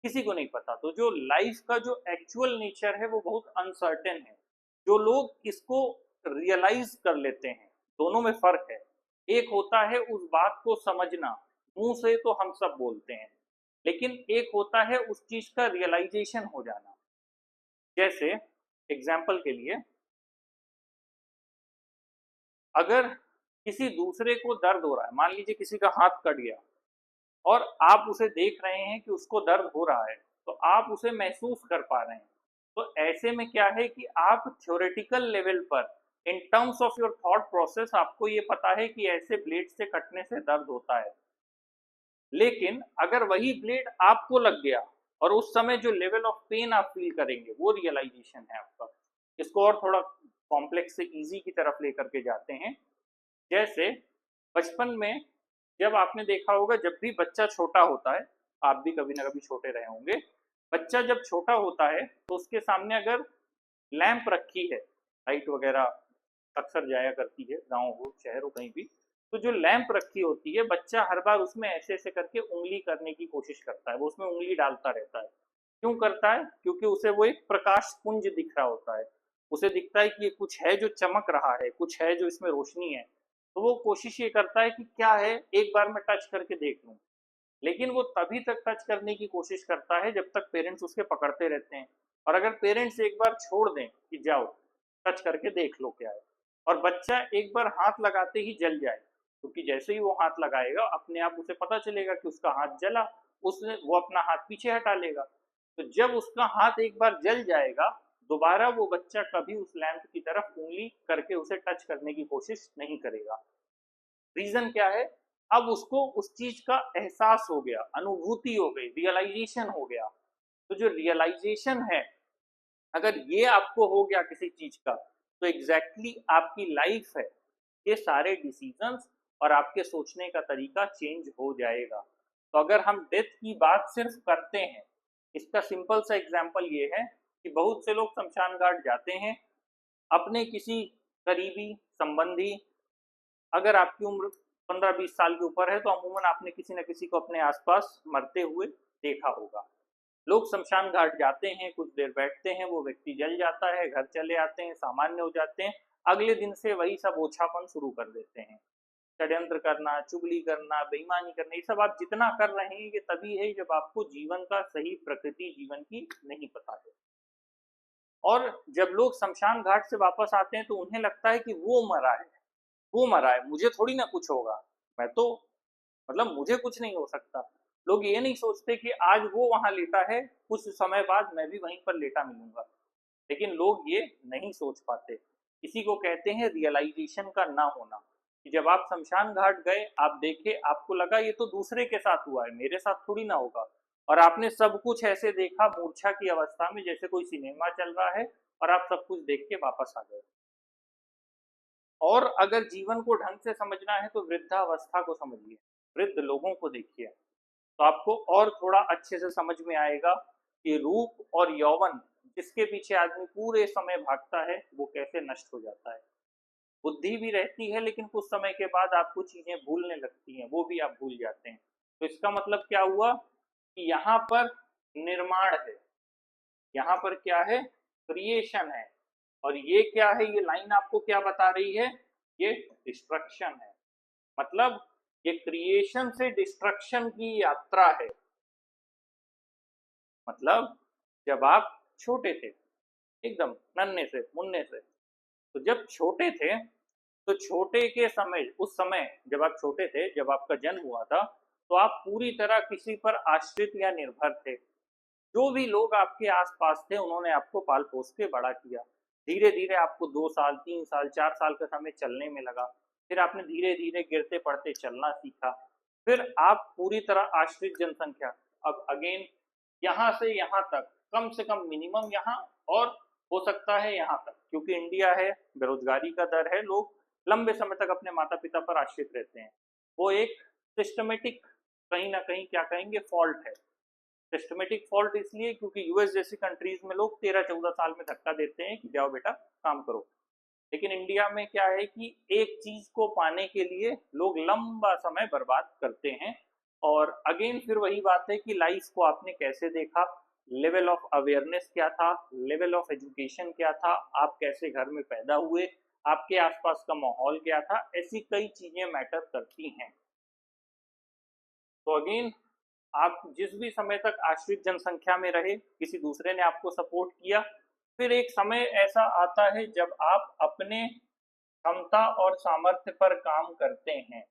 किसी को नहीं पता। तो जो लाइफ का जो एक्चुअल नेचर है वो बहुत अनसर्टेन है। जो लोग इसको रियलाइज कर लेते हैं, दोनों में फर्क है। एक होता है उस बात को समझना, मुंह से तो हम सब बोलते हैं, लेकिन एक होता है उस चीज का रियलाइजेशन हो जाना। जैसे एग्जाम्पल के लिए, अगर किसी दूसरे को दर्द हो रहा है, मान लीजिए किसी का हाथ कट गया और आप उसे देख रहे हैं कि उसको दर्द हो रहा है, तो आप उसे महसूस कर पा रहे हैं। तो ऐसे में क्या है कि आप थ्योरेटिकल लेवल पर, in terms of your thought process, आपको ये पता है कि ऐसे ब्लेड से कटने से दर्द होता है। लेकिन अगर वही ब्लेड आपको लग गया और उस समय जो लेवल ऑफ पेन आप फील करेंगे, वो रियलाइजेशन है आपका। इसको और थोड़ा कॉम्प्लेक्स से इजी की तरफ लेकर के जाते हैं। जैसे बचपन में जब आपने देखा होगा, जब भी बच्चा छोटा होता है, आप भी कभी ना कभी छोटे रहे होंगे, बच्चा जब छोटा होता है तो उसके सामने अगर लैंप रखी है, लाइट वगैरह अक्सर जाया करती है, गाँव हो शहर हो कहीं भी, तो जो लैंप रखी होती है, बच्चा हर बार उसमें ऐसे ऐसे करके उंगली करने की कोशिश करता है, वो उसमें उंगली डालता रहता है। क्यों करता है? क्योंकि उसे वो एक प्रकाश पुंज दिख रहा होता है, उसे दिखता है कि ये कुछ है जो चमक रहा है, कुछ है जो इसमें रोशनी है। तो वो कोशिश ये करता है कि क्या है, एक बार मैं टच करके देख लूं। लेकिन वो तभी तक टच करने की कोशिश करता है जब तक पेरेंट्स उसके पकड़ते रहते हैं। और अगर पेरेंट्स एक बार छोड़ दें कि जाओ टच करके देख लो क्या है, और बच्चा एक बार हाथ लगाते ही जल जाए, क्योंकि जैसे ही वो हाथ लगाएगा अपने आप उसे पता चलेगा कि उसका हाथ जला, उसने वो अपना हाथ पीछे हटा लेगा। तो जब उसका हाथ एक बार जल जाएगा, दोबारा वो बच्चा कभी उस लैंप की तरफ उंगली करके उसे टच करने की कोशिश नहीं करेगा। रीजन क्या है? अब उसको उस चीज का एहसास हो गया, अनुभूति हो गई, रियलाइजेशन हो गया। तो जो रियलाइजेशन है, अगर ये आपको हो गया किसी चीज का, तो एग्जैक्टली आपकी लाइफ है, ये सारे डिसीजंस और आपके सोचने का तरीका चेंज हो जाएगा। तो अगर हम डेथ की बात सिर्फ करते हैं, इसका सिंपल सा एग्जांपल ये है कि बहुत से लोग शमशान घाट जाते हैं, अपने किसी करीबी संबंधी, अगर आपकी उम्र 15-20 साल के ऊपर है तो अमूमन आपने किसी न किसी को अपने आसपास मरते हुए देखा होगा। लोग शमशान घाट जाते हैं, कुछ देर बैठते हैं, वो व्यक्ति जल जाता है, घर चले आते हैं, सामान्य हो जाते हैं। अगले दिन से वही सब ओछापन शुरू कर देते हैं। षड्यंत्र करना, चुगली करना, बेईमानी करना, ये सब आप जितना कर रहे हैं, ये तभी है जब आपको जीवन का सही प्रकृति जीवन की नहीं पता है। और जब लोग शमशान घाट से वापस आते हैं तो उन्हें लगता है कि वो मरा है, वो मरा है, मुझे थोड़ी ना कुछ होगा, मैं तो, मतलब मुझे कुछ नहीं हो सकता। लोग ये नहीं सोचते कि आज वो वहां लेटा है, कुछ समय बाद मैं भी वहीं पर लेटा मिलूंगा। लेकिन लोग ये नहीं सोच पाते। इसी को कहते हैं रियलाइजेशन का ना होना। कि जब आप शमशान घाट गए, आप देखे, आपको लगा ये तो दूसरे के साथ हुआ है, मेरे साथ थोड़ी ना होगा। और आपने सब कुछ ऐसे देखा मूर्छा की अवस्था में जैसे कोई सिनेमा चल रहा है, और आप सब कुछ देख के वापस आ गए। और अगर जीवन को ढंग से समझना है तो वृद्धावस्था को समझिए, वृद्ध लोगों को देखिए, तो आपको और थोड़ा अच्छे से समझ में आएगा कि रूप और यौवन जिसके पीछे आदमी पूरे समय भागता है वो कैसे नष्ट हो जाता है। बुद्धि भी रहती है लेकिन कुछ समय के बाद आपको चीजें भूलने लगती हैं, वो भी आप भूल जाते हैं। तो इसका मतलब क्या हुआ कि यहाँ पर निर्माण है, यहाँ पर क्या है, क्रिएशन है। और ये क्या है, ये लाइन आपको क्या बता रही है, ये डिस्ट्रक्शन है। मतलब ये क्रिएशन से डिस्ट्रक्शन की यात्रा है। मतलब जब आप छोटे थे, एकदम नन्हे से मुन्ने से, तो जब छोटे थे तो छोटे के समय, उस समय जब आप छोटे थे, जब आपका जन्म हुआ था, तो आप पूरी तरह किसी पर आश्रित या निर्भर थे। जो भी लोग आपके आसपास थे उन्होंने आपको पाल पोस के बड़ा किया। धीरे धीरे आपको 2 साल 3 साल 4 साल का समय चलने में लगा, फिर आपने धीरे धीरे गिरते पड़ते चलना सीखा, फिर आप पूरी तरह आश्रित जनसंख्या। अब अगेन यहाँ से यहाँ तक, कम से कम मिनिमम यहाँ, और हो सकता है यहाँ तक, क्योंकि इंडिया है, बेरोजगारी का दर है, लोग लंबे समय तक अपने माता पिता पर आश्रित रहते हैं। वो एक सिस्टमेटिक, कहीं ना कहीं क्या कहेंगे, फॉल्ट है। सिस्टमेटिक फॉल्ट इसलिए क्योंकि यूएस जैसी कंट्रीज में लोग 13-14 साल में धक्का देते हैं कि जाओ बेटा काम करो। लेकिन इंडिया में क्या है कि एक चीज को पाने के लिए लोग लंबा समय बर्बाद करते हैं। और अगेन फिर वही बात है कि लाइफ को आपने कैसे देखा, लेवल ऑफ अवेयरनेस क्या था, लेवल ऑफ एजुकेशन क्या था, आप कैसे घर में पैदा हुए, आपके आसपास का माहौल क्या था, ऐसी कई चीजें मैटर करती हैं। तो अगेन आप जिस भी समय तक आश्रित जनसंख्या में रहे, किसी दूसरे ने आपको सपोर्ट किया, फिर एक समय ऐसा आता है जब आप अपने क्षमता और सामर्थ्य पर काम करते हैं।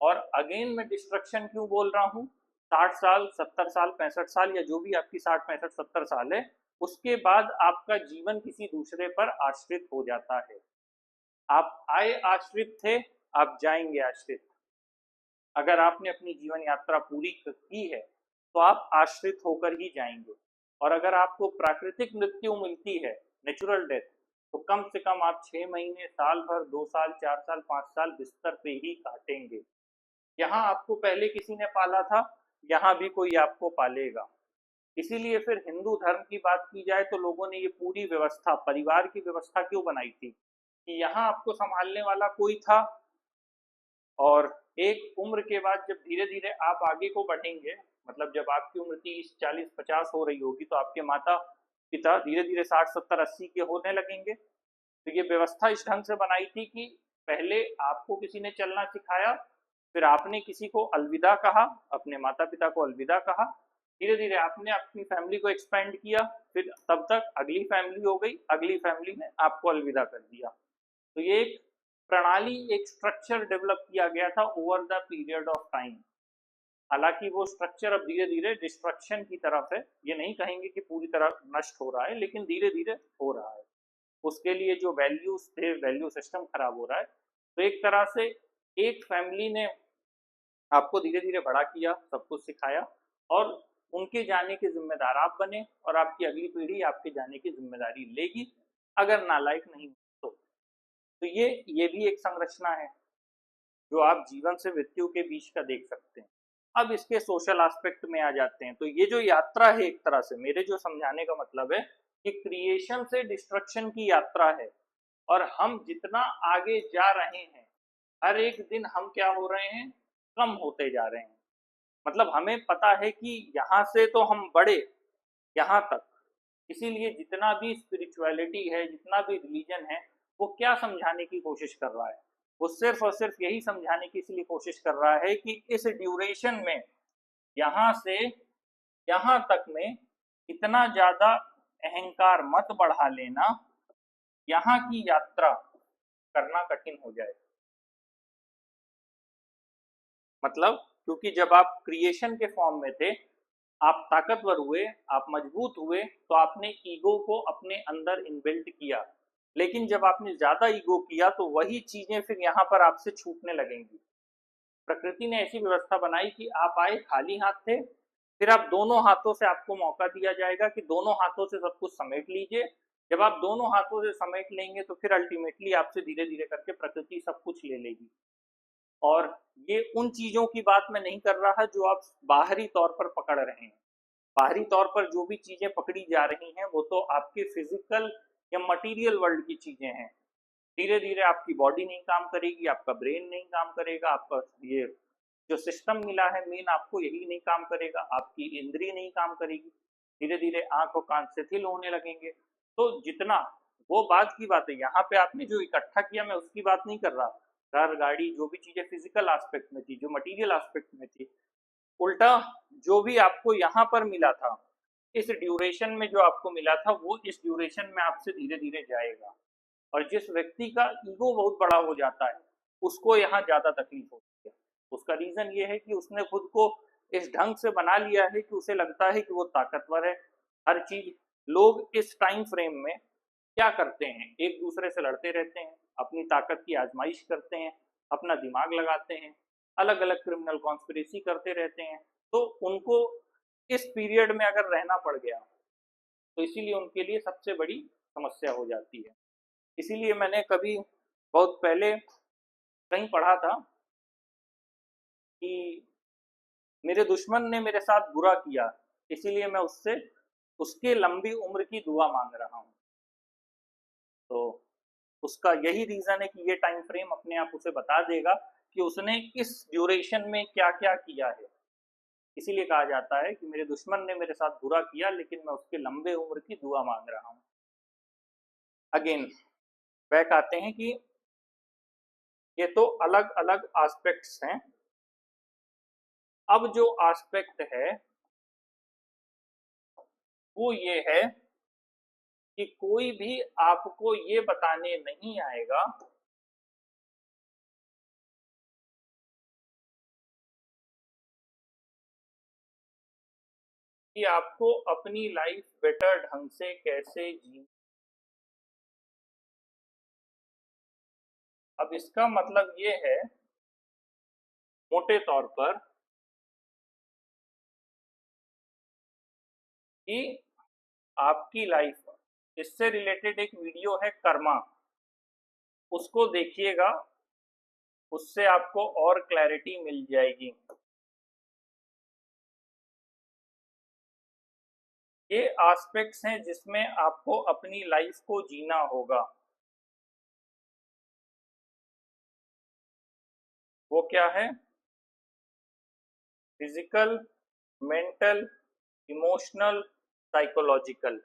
और अगेन मैं डिस्ट्रक्शन क्यों बोल रहा हूँ, 60 साल 70 साल 65 साल या जो भी आपकी 60 65 70 साल है, उसके बाद आपका जीवन किसी दूसरे पर आश्रित हो जाता है। आप आए आश्रित थे, आप जाएंगे आश्रित। अगर आपने अपनी जीवन यात्रा पूरी की है तो आप आश्रित होकर ही जाएंगे। और अगर आपको प्राकृतिक मृत्यु मिलती है, नेचुरल डेथ, तो कम से कम आप 6 महीने, साल भर, 2 साल 4 साल 5 साल बिस्तर पे ही काटेंगे। यहाँ आपको पहले किसी ने पाला था, यहाँ भी कोई आपको पालेगा। इसीलिए फिर हिंदू धर्म की बात की जाए तो लोगों ने ये पूरी व्यवस्था, परिवार की व्यवस्था क्यों बनाई थी, कि यहाँ आपको संभालने वाला कोई था। और एक उम्र के बाद जब धीरे धीरे आप आगे को बढ़ेंगे, मतलब जब आपकी उम्र 30 40 50 हो रही होगी, तो आपके माता पिता धीरे धीरे 60 70 80 के होने लगेंगे। तो ये व्यवस्था इस ढंग से बनाई थी कि पहले आपको किसी ने चलना सिखाया, फिर आपने किसी को अलविदा कहा, अपने माता पिता को अलविदा कहा, धीरे धीरे आपने अपनी फैमिली को एक्सपेंड किया, फिर तब तक अगली फैमिली हो गई, अगली फैमिली ने आपको अलविदा कर दिया। तो ये एक प्रणाली, एक स्ट्रक्चर डेवलप किया गया था over the period of time. हालांकि वो स्ट्रक्चर अब धीरे धीरे डिस्ट्रक्शन की तरफ है, ये नहीं कहेंगे कि पूरी तरह नष्ट हो रहा है, लेकिन धीरे धीरे हो रहा है। उसके लिए जो वैल्यूज थे, वैल्यू सिस्टम खराब हो रहा है। तो एक तरह से एक फैमिली ने आपको धीरे धीरे बड़ा किया, सब कुछ सिखाया, और उनके जाने के जिम्मेदार आप बने, और आपकी अगली पीढ़ी आपके जाने की जिम्मेदारी लेगी, अगर नालायक नहीं तो ये भी एक संरचना है जो आप जीवन से मृत्यु के बीच का देख सकते हैं। अब इसके सोशल एस्पेक्ट में आ जाते हैं। तो ये जो यात्रा है, एक तरह से मेरे जो समझाने का मतलब है कि क्रिएशन से डिस्ट्रक्शन की यात्रा है, और हम जितना आगे जा रहे हैं, हर एक दिन हम क्या हो रहे हैं, कम होते जा रहे हैं। मतलब हमें पता है कि यहाँ से तो हम बढ़े यहाँ तक, इसीलिए जितना भी स्पिरिचुअलिटी है, जितना भी रिलीजन है, वो क्या समझाने की कोशिश कर रहा है, वो सिर्फ और सिर्फ यही समझाने की इसलिए कोशिश कर रहा है कि इस ड्यूरेशन में, यहाँ से यहाँ तक में इतना ज्यादा अहंकार मत बढ़ा लेना, यहाँ की यात्रा करना कठिन हो जाए। मतलब क्योंकि जब आप क्रिएशन के फॉर्म में थे, आप ताकतवर हुए, आप मजबूत हुए, तो आपने ईगो को अपने अंदर इनबिल्ट किया। लेकिन जब आपने ज्यादा ईगो किया तो वही चीजें फिर यहाँ पर आपसे छूटने लगेंगी। प्रकृति ने ऐसी व्यवस्था बनाई कि आप आए खाली हाथ थे, फिर आप दोनों हाथों से, आपको मौका दिया जाएगा कि दोनों हाथों से सब कुछ समेट लीजिए। जब आप दोनों हाथों से समेट लेंगे तो फिर अल्टीमेटली आपसे धीरे धीरे करके प्रकृति सब कुछ ले लेगी। और ये उन चीजों की बात मैं नहीं कर रहा जो आप बाहरी तौर पर पकड़ रहे हैं। बाहरी तौर पर जो भी चीजें पकड़ी जा रही हैं वो तो आपके फिजिकल या मटेरियल वर्ल्ड की चीजें हैं। धीरे धीरे आपकी बॉडी नहीं काम करेगी, आपका ब्रेन नहीं काम करेगा, आपका ये जो सिस्टम मिला है मेन आपको यही नहीं काम करेगा, आपकी इंद्रिय नहीं काम करेगी। धीरे धीरे आंख और कान शिथिल होने लगेंगे। तो जितना, वो बात की बात है, यहाँ पे आपने जो इकट्ठा किया मैं उसकी बात नहीं कर रहा। घर गाड़ी जो भी चीजें फिजिकल एस्पेक्ट में थी, जो मटेरियल एस्पेक्ट में थी, उल्टा जो भी आपको यहाँ पर मिला था, इस ड्यूरेशन में जो आपको मिला था वो इस ड्यूरेशन में आपसे धीरे धीरे जाएगा। और जिस व्यक्ति का ईगो बहुत बड़ा हो जाता है उसको यहाँ ज्यादा तकलीफ होती है। उसका रीजन ये है कि उसने खुद को इस ढंग से बना लिया है कि उसे लगता है कि वो ताकतवर है। हर चीज, लोग इस टाइम फ्रेम में क्या करते हैं, एक दूसरे से लड़ते रहते हैं, अपनी ताकत की आजमाइश करते हैं, अपना दिमाग लगाते हैं, अलग अलग क्रिमिनल कॉन्स्पिरेसी करते रहते हैं। तो उनको इस पीरियड में अगर रहना पड़ गया तो इसीलिए उनके लिए सबसे बड़ी समस्या हो जाती है। इसीलिए मैंने कभी बहुत पहले कहीं पढ़ा था कि मेरे दुश्मन ने मेरे साथ बुरा किया, इसीलिए मैं उससे उसके लंबी उम्र की दुआ मांग रहा हूँ। तो उसका यही रीजन है कि ये टाइम फ्रेम अपने आप उसे बता देगा कि उसने इस ड्यूरेशन में क्या क्या किया है। इसीलिए कहा जाता है कि मेरे दुश्मन ने मेरे साथ बुरा किया लेकिन मैं उसके लंबे उम्र की दुआ मांग रहा हूँ। अगेन बैक आते हैं कि ये तो अलग अलग एस्पेक्ट्स हैं। अब जो एस्पेक्ट है वो ये है कि कोई भी आपको ये बताने नहीं आएगा कि आपको अपनी लाइफ बेटर ढंग से कैसे जी। अब इसका मतलब ये है मोटे तौर पर कि आपकी लाइफ, इससे रिलेटेड एक वीडियो है कर्मा, उसको देखिएगा, उससे आपको और क्लैरिटी मिल जाएगी। ये एस्पेक्ट्स हैं जिसमें आपको अपनी लाइफ को जीना होगा। वो क्या है? Physical, mental, emotional, psychological.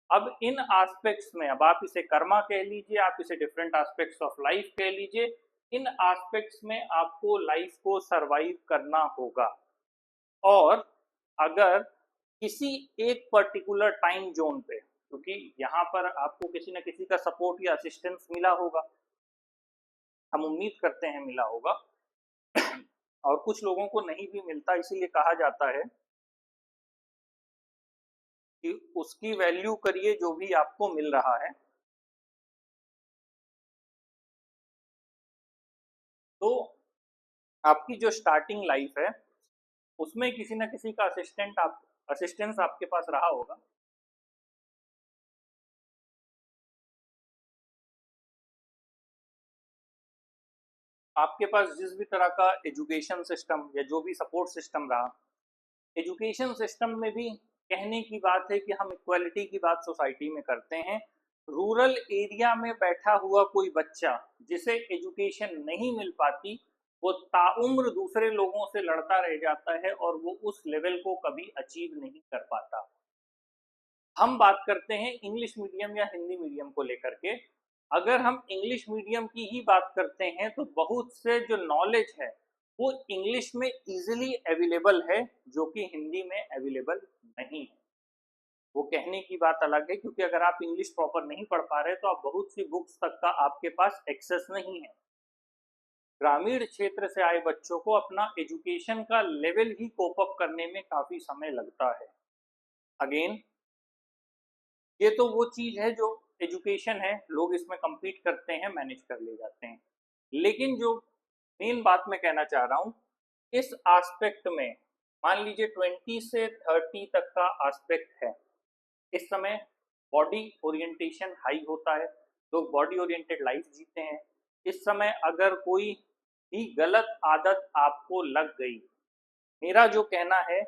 अब इन एस्पेक्ट्स में, अब आप इसे कर्मा कह लीजिए, आप इसे डिफरेंट एस्पेक्ट्स ऑफ लाइफ कह लीजिए, इन एस्पेक्ट्स में आपको लाइफ को सरवाइव करना होगा। और अगर किसी एक पर्टिकुलर टाइम जोन पे, क्योंकि यहाँ पर आपको किसी न किसी का सपोर्ट या असिस्टेंस मिला होगा, हम उम्मीद करते हैं मिला होगा, और कुछ लोगों को नहीं भी मिलता, इसीलिए कहा जाता है कि उसकी वैल्यू करिए जो भी आपको मिल रहा है। तो आपकी जो स्टार्टिंग लाइफ है उसमें किसी न किसी का असिस्टेंस आपके पास रहा होगा। आपके पास जिस भी तरह का एजुकेशन सिस्टम या जो भी सपोर्ट सिस्टम रहा, एजुकेशन सिस्टम में भी कहने की बात है कि हम इक्वालिटी की बात सोसाइटी में करते हैं। रूरल एरिया में बैठा हुआ कोई बच्चा जिसे एजुकेशन नहीं मिल पाती, वो ताउम्र दूसरे लोगों से लड़ता रह जाता है और वो उस लेवल को कभी अचीव नहीं कर पाता। हम बात करते हैं इंग्लिश मीडियम या हिंदी मीडियम को लेकर के। अगर हम इंग्लिश मीडियम की ही बात करते हैं तो बहुत से जो नॉलेज है वो इंग्लिश में इजीली अवेलेबल है, जो कि हिंदी में अवेलेबल नहीं है। वो कहने की बात अलग है, क्योंकि अगर आप इंग्लिश प्रॉपर नहीं पढ़ पा रहे तो आप बहुत सी बुक्स तक का आपके पास एक्सेस नहीं है। ग्रामीण क्षेत्र से आए बच्चों को अपना एजुकेशन का लेवल ही कोप अप करने में काफी समय लगता है। अगेन ये तो वो चीज है जो एजुकेशन है, लोग इसमें compete करते हैं, मैनेज कर ले जाते हैं। लेकिन जो मेन बात मैं कहना चाह रहा हूँ, इस एस्पेक्ट में मान लीजिए 20 से 30 तक का एस्पेक्ट है। इस समय बॉडी ओरिएंटेशन हाई होता है, लोग बॉडी ओरिएंटेड लाइफ जीते हैं। इस समय अगर कोई भी गलत आदत आपको लग गई, मेरा जो कहना है,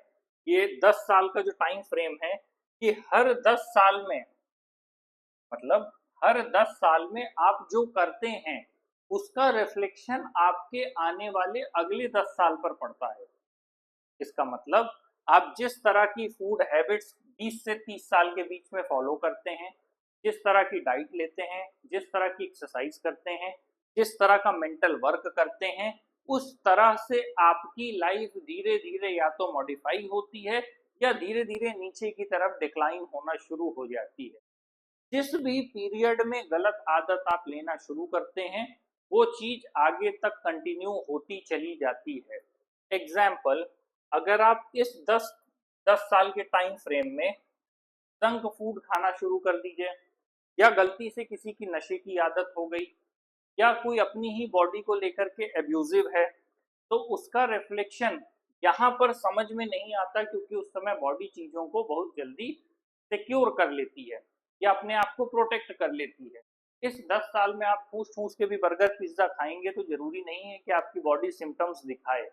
ये 10 साल का जो टाइम फ्रेम है, कि हर 10 साल में, मतलब हर 10 साल में आप जो करते हैं उसका रिफ्लेक्शन आपके आने वाले अगले 10 साल पर पड़ता है। इसका मतलब आप जिस तरह की फूड हैबिट्स 20 से 30 साल के बीच में फॉलो करते हैं, जिस तरह की डाइट लेते हैं, जिस तरह की एक्सरसाइज करते हैं, जिस तरह का मेंटल वर्क करते हैं, उस तरह से आपकी लाइफ धीरे धीरे या तो मॉडिफाई होती है या धीरे धीरे नीचे की तरफ डिक्लाइन होना शुरू हो जाती है। जिस भी पीरियड में गलत आदत आप लेना शुरू करते हैं, वो चीज आगे तक कंटिन्यू होती चली जाती है। एग्जाम्पल, अगर आप इस 10 साल के टाइम फ्रेम में जंक फूड खाना शुरू कर दीजिए, या गलती से किसी की नशे की आदत हो गई, या कोई अपनी ही बॉडी को लेकर के एब्यूजिव है, तो उसका रिफ्लेक्शन यहाँ पर समझ में नहीं आता, क्योंकि उस समय बॉडी चीजों को बहुत जल्दी सिक्योर कर लेती है या अपने आप को प्रोटेक्ट कर लेती है। इस 10 साल में आप ठूस ठूस के भी बर्गर पिज्जा खाएंगे तो जरूरी नहीं है कि आपकी बॉडी सिम्टम्स दिखाए,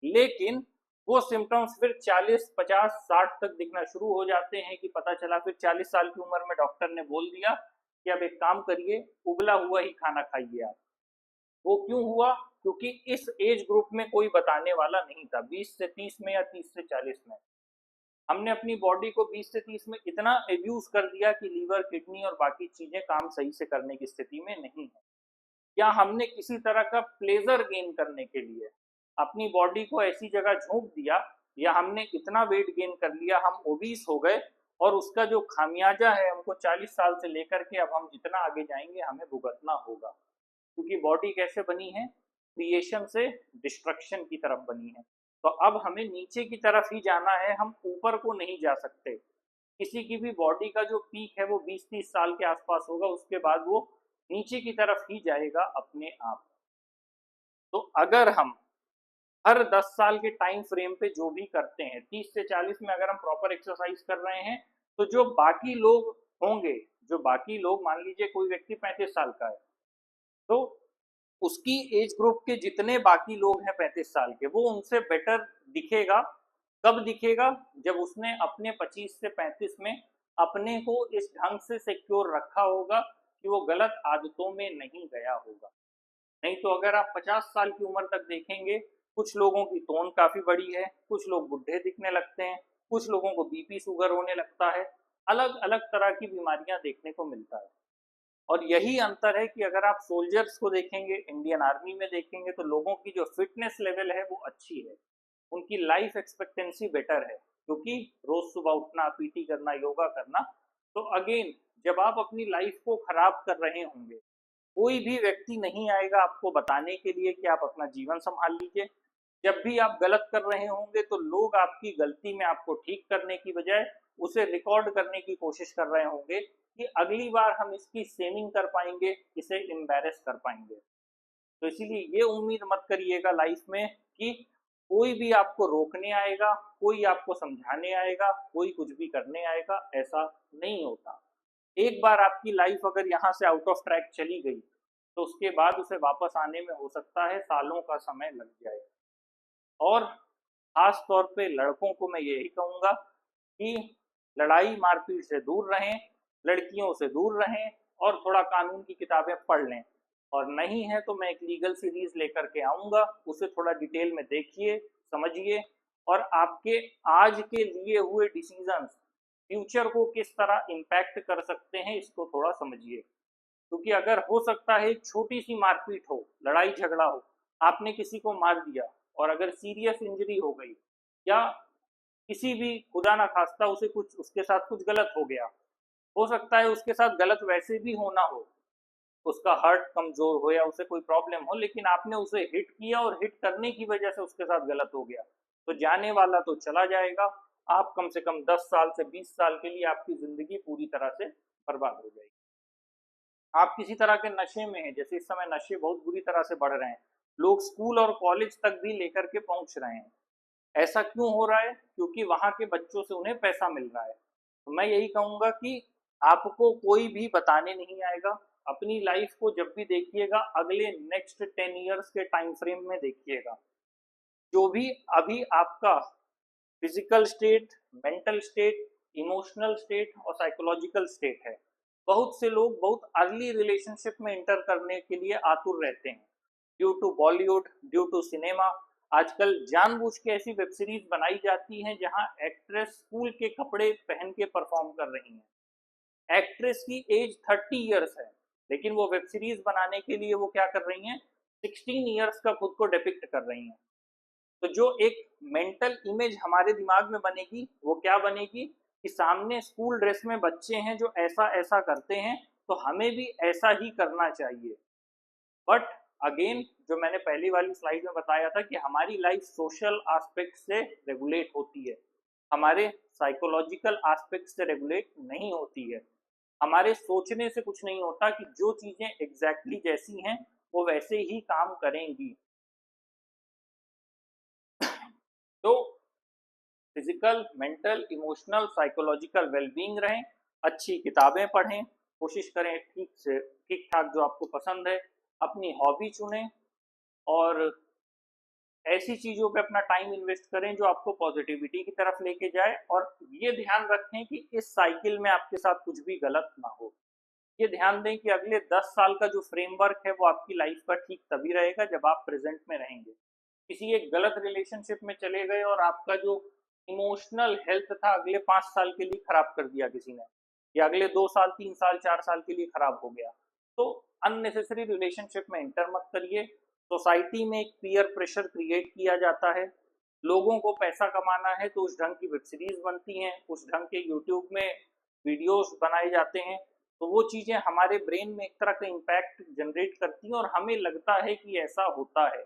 लेकिन वो सिम्टम्स फिर 40, 50, 60 तक दिखना शुरू हो जाते हैं, कि पता चला फिर 40 साल की उम्र में डॉक्टर ने बोल दिया कि अब एक काम करिए, उबला हुआ ही खाना खाइए आप। वो क्यों हुआ? क्योंकि इस एज ग्रुप में कोई बताने वाला नहीं था, 20 से 30 में या 30 से 40 में। हमने अपनी बॉडी को 20 से 30 में इतना एब्यूज कर दिया कि लीवर, किडनी और बाकी चीजें काम सही से करने की स्थिति में नहीं है, या हमने किसी तरह का प्लेजर गेन करने के लिए अपनी बॉडी को ऐसी जगह झोंक दिया, या हमने इतना वेट गेन कर लिया, हम ओबीस हो गए, और उसका जो खामियाजा है हमको 40 साल से लेकर के अब हम जितना आगे जाएंगे हमें भुगतना होगा। क्योंकि बॉडी कैसे बनी है? क्रिएशन से डिस्ट्रक्शन की तरफ बनी है। तो अब हमें नीचे की तरफ ही जाना है, हम ऊपर को नहीं जा सकते। किसी की भी बॉडी का जो पीक है वो 20-30 साल के आसपास होगा, उसके बाद वो नीचे की तरफ ही जाएगा अपने आप। तो अगर हम हर 10 साल के टाइम फ्रेम पे जो भी करते हैं, 30 से 40 में अगर हम प्रॉपर एक्सरसाइज कर रहे हैं, तो जो बाकी लोग होंगे, जो बाकी लोग, मान लीजिए कोई व्यक्ति 35 साल का है, तो उसकी एज ग्रुप के जितने बाकी लोग हैं 35 साल के, वो उनसे बेटर दिखेगा। कब दिखेगा? जब उसने अपने 25 से 35 में अपने को इस ढंग से सिक्योर रखा होगा कि वो गलत आदतों में नहीं गया होगा। नहीं तो अगर आप 50 साल की उम्र तक देखेंगे, कुछ लोगों की तोन काफी बड़ी है, कुछ लोग बुढ़े दिखने लगते हैं, कुछ लोगों को बीपी शुगर होने लगता है, अलग अलग तरह की बीमारियां देखने को मिलता है। और यही अंतर है कि अगर आप सोल्जर्स को देखेंगे, इंडियन आर्मी में देखेंगे, तो लोगों की जो फिटनेस लेवल है वो अच्छी है, उनकी लाइफ एक्सपेक्टेंसी बेटर है, क्योंकि रोज सुबह उठना, पीटी करना, योगा करना। तो अगेन, जब आप अपनी लाइफ को खराब कर रहे होंगे, कोई भी व्यक्ति नहीं आएगा आपको बताने के लिए कि आप अपना जीवन संभाल लीजिए। जब भी आप गलत कर रहे होंगे तो लोग आपकी गलती में आपको ठीक करने की बजाय उसे रिकॉर्ड करने की कोशिश कर रहे होंगे, कि अगली बार हम इसकी सेविंग कर पाएंगे, इसे एम्बेरस कर पाएंगे। तो इसीलिए ये उम्मीद मत करिएगा लाइफ में कि कोई भी आपको रोकने आएगा, कोई आपको समझाने आएगा, कोई कुछ भी करने आएगा, ऐसा नहीं होता। एक बार आपकी लाइफ अगर यहाँ से आउट ऑफ ट्रैक चली गई, तो उसके बाद उसे वापस आने में हो सकता है सालों का समय लग जाए। और खास तौर पे लड़कों को मैं यही कहूँगा कि लड़ाई मारपीट से दूर रहें, लड़कियों से दूर रहें, और थोड़ा कानून की किताबें पढ़ लें। और नहीं है तो मैं एक लीगल सीरीज लेकर के आऊँगा, उसे थोड़ा डिटेल में देखिए, समझिए, और आपके आज के लिए हुए डिसीजंस फ्यूचर को किस तरह इम्पैक्ट कर सकते हैं, इसको थोड़ा समझिए। क्योंकि अगर हो सकता है एक छोटी सी मारपीट हो, लड़ाई झगड़ा हो, आपने किसी को मार दिया, और अगर सीरियस इंजरी हो गई, या किसी भी खुदा ना खास्ता उसे कुछ, उसके साथ कुछ गलत हो गया, हो सकता है उसके साथ गलत वैसे भी होना हो, उसका हार्ट कमजोर हो या उसे कोई प्रॉब्लम हो, लेकिन आपने उसे हिट किया और हिट करने की वजह से उसके साथ गलत हो गया, तो जाने वाला तो चला जाएगा, आप कम से कम 10 साल से 20 साल के लिए आपकी जिंदगी पूरी तरह से बर्बाद हो जाएगी। आप किसी तरह के नशे में हैं, जैसे इस समय नशे बहुत बुरी तरह से बढ़ रहे हैं, लोग स्कूल और कॉलेज तक भी लेकर के पहुंच रहे हैं, ऐसा क्यों हो रहा है? क्योंकि वहां के बच्चों से उन्हें पैसा मिल रहा है। तो मैं यही कहूंगा कि आपको कोई भी बताने नहीं आएगा। अपनी लाइफ को जब भी देखिएगा अगले नेक्स्ट 10 ईयर्स के टाइम फ्रेम में देखिएगा। जो भी अभी आपका physical state, mental state, emotional state और साइकोलॉजिकल स्टेट है, बहुत से लोग बहुत अर्ली रिलेशनशिप में इंटर करने के लिए आतुर रहते हैं। Due to Bollywood, due to cinema, आजकल जानबूझ के ऐसी वेब सीरीज बनाई जाती हैं जहां एक्ट्रेस स्कूल के कपड़े पहन के परफॉर्म कर रही हैं। एक्ट्रेस की एज 30 ईयर्स है, लेकिन वो वेब सीरीज बनाने के लिए वो क्या कर रही हैं, 16 ईयर्स का खुद को डिपिक्ट कर रही हैं। तो जो एक मेंटल इमेज हमारे दिमाग में बनेगी वो क्या बनेगी कि सामने स्कूल ड्रेस में बच्चे हैं जो ऐसा ऐसा करते हैं, तो हमें भी ऐसा ही करना चाहिए। बट अगेन, जो मैंने पहली वाली स्लाइड में बताया था कि हमारी लाइफ सोशल एस्पेक्ट से रेगुलेट होती है, हमारे साइकोलॉजिकल एस्पेक्ट से रेगुलेट नहीं होती है। हमारे सोचने से कुछ नहीं होता कि जो चीजें एग्जैक्टली जैसी हैं वो वैसे ही काम करेंगी। तो physical, mental, emotional, psychological wellbeing रहें, अच्छी किताबें पढ़ें, कोशिश करें ठीक ठाक जो आपको पसंद है, अपनी हॉबी चुनें और ऐसी चीज़ों पे अपना टाइम इन्वेस्ट करें जो आपको पॉजिटिविटी की तरफ लेके जाए। और ये ध्यान रखें कि इस साइकिल में आपके साथ कुछ भी गलत ना हो। ये ध्यान दें कि अगले 10 साल का जो फ्रेमवर्क है वो आपकी लाइफ का ठीक तभी रहेगा जब आप प्रेजेंट में रहेंगे। किसी एक गलत रिलेशनशिप में चले गए और आपका जो इमोशनल हेल्थ था अगले 5 साल के लिए खराब कर दिया किसी ने, या अगले 2 साल, 3 साल, 4 साल के लिए खराब हो गया, तो अननेसेसरी रिलेशनशिप में इंटर मत करिए। सोसाइटी में एक पीयर प्रेशर क्रिएट किया जाता है, लोगों को पैसा कमाना है तो उस ढंग की वेब सीरीज बनती हैं, उस ढंग के यूट्यूब में वीडियोस बनाए जाते हैं, तो वो चीज़ें हमारे ब्रेन में एक तरह का इम्पैक्ट जनरेट करती हैं और हमें लगता है कि ऐसा होता है,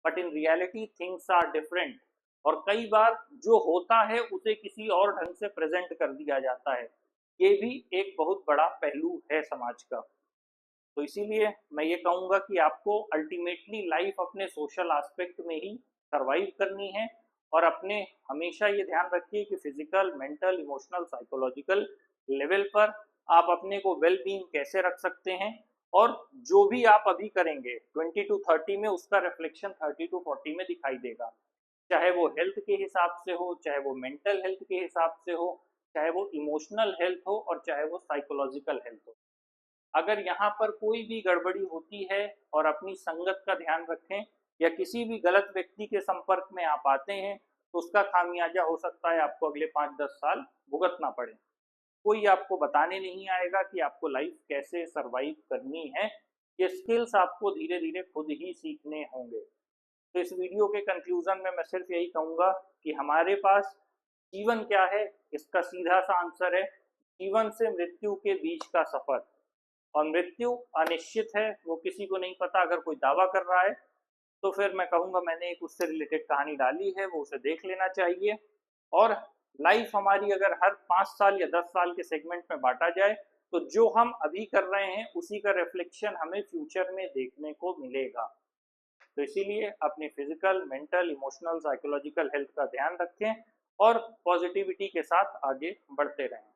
but in reality things are different. और कई बार जो होता है उसे किसी और ढंग से प्रेजेंट कर दिया जाता है। ये भी एक बहुत बड़ा पहलू है समाज का। तो इसीलिए मैं ये कहूँगा कि आपको अल्टीमेटली लाइफ अपने सोशल एस्पेक्ट में ही सरवाइव करनी है। और अपने हमेशा ये ध्यान रखिए कि physical, mental, emotional, psychological level पर आप अपने को वेल बीइंग कैसे रख सकते हैं। और जो भी आप अभी करेंगे 20 to 30 में उसका रिफ्लेक्शन 30 to 40 में दिखाई देगा, चाहे वो हेल्थ के हिसाब से हो, चाहे वो मेंटल हेल्थ के हिसाब से हो, चाहे वो इमोशनल हेल्थ हो और चाहे वो साइकोलॉजिकल हेल्थ हो। अगर यहाँ पर कोई भी गड़बड़ी होती है और अपनी संगत का ध्यान रखें या किसी भी गलत व्यक्ति के संपर्क में आप आते हैं, तो उसका खामियाजा हो सकता है आपको अगले 5-10 साल भुगतना पड़े। कोई आपको बताने नहीं आएगा कि आपको लाइफ कैसे सरवाइव करनी है। ये स्किल्स आपको धीरे धीरे खुद ही सीखने होंगे। तो इस वीडियो के कंक्लूजन में मैं सिर्फ यही कहूँगा कि हमारे पास जीवन क्या है, इसका सीधा सा आंसर है जीवन से मृत्यु के बीच का सफर। और मृत्यु अनिश्चित है, वो किसी को नहीं पता। अगर कोई दावा कर रहा है तो फिर मैं कहूँगा मैंने एक उससे रिलेटेड कहानी डाली है, वो उसे देख लेना चाहिए। और लाइफ हमारी अगर हर 5 साल या 10 साल के सेगमेंट में बांटा जाए तो जो हम अभी कर रहे हैं उसी का रिफ्लेक्शन हमें फ्यूचर में देखने को मिलेगा। तो इसीलिए अपनी physical, mental, emotional, psychological health का ध्यान रखें और पॉजिटिविटी के साथ आगे बढ़ते रहें।